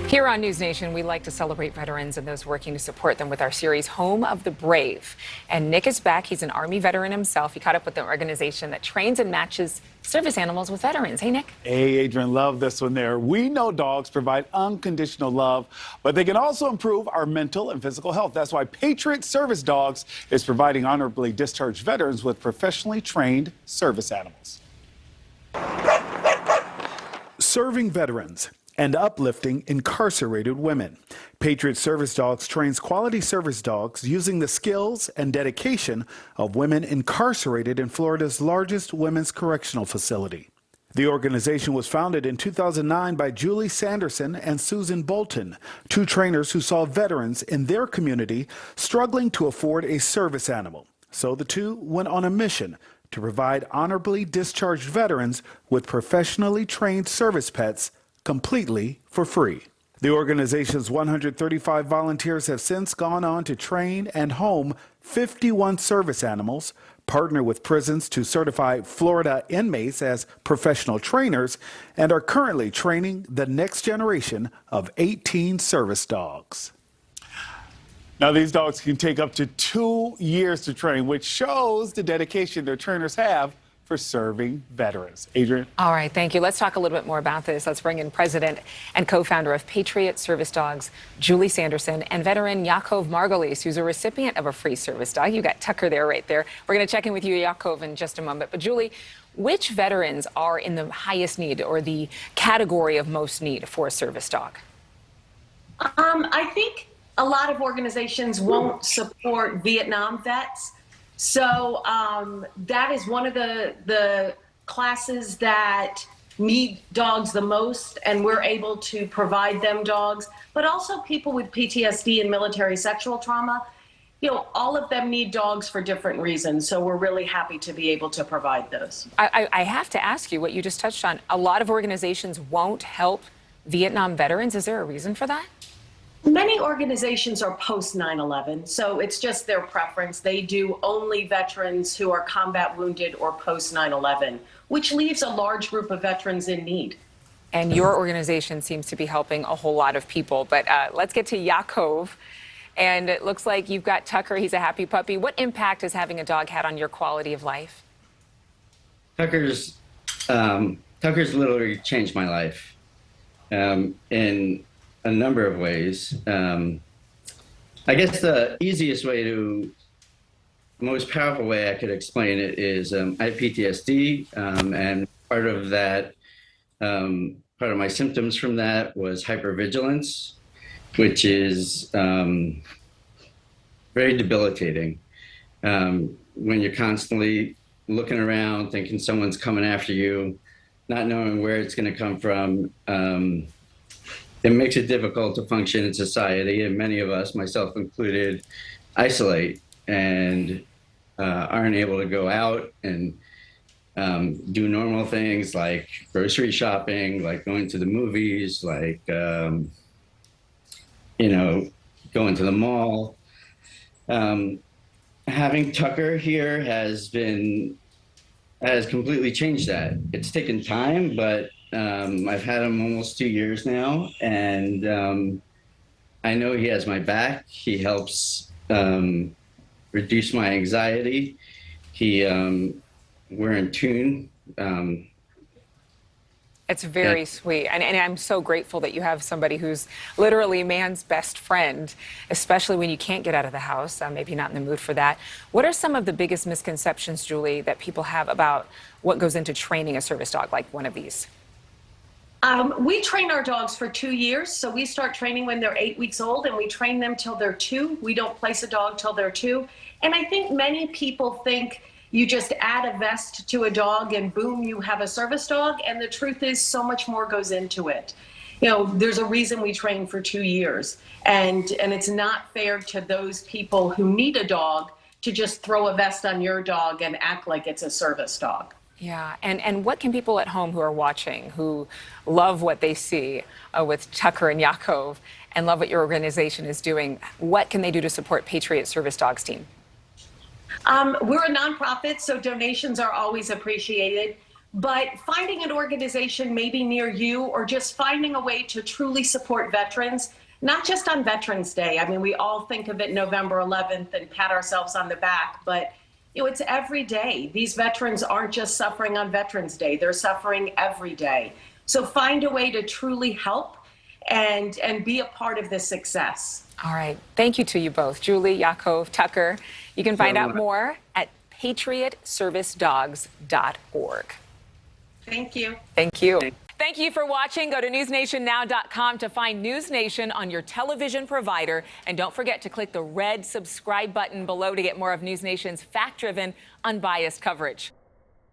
Here on NewsNation, we like to celebrate veterans and those working to support them with our series, Home of the Brave. And Nick is back. He's an Army veteran himself. He caught up with the organization that trains and matches service animals with veterans. Hey, Nick. Hey, Adrian, love this one there. We know dogs provide unconditional love, but they can also improve our mental and physical health. That's why Patriot Service Dogs is providing honorably discharged veterans with professionally trained service animals. Serving veterans and uplifting incarcerated women. Patriot Service Dogs trains quality service dogs using the skills and dedication of women incarcerated in Florida's largest women's correctional facility. The organization was founded in 2009 by Julie Sanderson and Susan Bolton, two trainers who saw veterans in their community struggling to afford a service animal. So the two went on a mission to provide honorably discharged veterans with professionally trained service pets completely for free. The organization's 135 volunteers have since gone on to train and home 51 service animals, partner with prisons to certify Florida inmates as professional trainers, and are currently training the next generation of 18 service dogs. Now, these dogs can take up to 2 years to train, which shows the dedication their trainers have for serving veterans. Adrian? All right, thank you. Let's talk a little bit more about this. Let's bring in president and co-founder of Patriot Service Dogs, Julie Sanderson, and veteran Yacov Margolese, who's a recipient of a free service dog. You got Tucker there, right there. We're going to check in with you, Yacov, in just a moment. But Julie, which veterans are in the highest need or the category of most need for a service dog? I think a lot of organizations won't support Vietnam vets. So that is one of the classes that need dogs the most, and we're able to provide them dogs. But also people with PTSD and military sexual trauma, you know, all of them need dogs for different reasons. So we're really happy to be able to provide those. I have to ask you what you just touched on. A lot of organizations won't help Vietnam veterans. Is there a reason for that? Many organizations are post 9/11, so it's just their preference. They do only veterans who are combat wounded or post 9/11, which leaves a large group of veterans in need. And your organization seems to be helping a whole lot of people. But let's get to Yacov. And it looks like you've got Tucker. He's a happy puppy. What impact has having a dog had on your quality of life? Tucker's literally changed my life in a number of ways. I guess the easiest way most powerful way I could explain it is I have PTSD, and part of that, part of my symptoms from that was hypervigilance, which is very debilitating. When you're constantly looking around, thinking someone's coming after you, not knowing where it's going to come from, it makes it difficult to function in society, and many of us, myself included, isolate and aren't able to go out and do normal things like grocery shopping, like going to the movies, like going to the mall. Having Tucker here has completely changed that. It's taken time, but I've had him almost 2 years now, and I know he has my back. He helps reduce my anxiety. We're in tune. It's very sweet. And I'm so grateful that you have somebody who's literally man's best friend, especially when you can't get out of the house, maybe not in the mood for that. What are some of the biggest misconceptions, Julie, that people have about what goes into training a service dog like one of these? We train our dogs for 2 years. So we start training when they're 8 weeks old, and we train them till they're 2. We don't place a dog till they're 2. And I think many people think you just add a vest to a dog and boom, you have a service dog. And the truth is so much more goes into it. You know, there's a reason we train for 2 years. And it's not fair to those people who need a dog to just throw a vest on your dog and act like it's a service dog. Yeah, and what can people at home who are watching, who love what they see with Tucker and Yacov and love what your organization is doing, what can they do to support Patriot Service Dogs team? We're a nonprofit, so donations are always appreciated. But finding an organization maybe near you, or just finding a way to truly support veterans, not just on Veterans Day. I mean, we all think of it November 11th and pat ourselves on the back, but it's every day. These veterans aren't just suffering on Veterans Day, they're suffering every day. So find a way to truly help and be a part of this success. All right. Thank you to you both, Julie, Yacov, Tucker. You can find out more at patriotservicedogs.org. Thank you. Thank you. Thank you for watching. Go to newsnationnow.com to find NewsNation on your television provider. And don't forget to click the red subscribe button below to get more of NewsNation's fact-driven, unbiased coverage.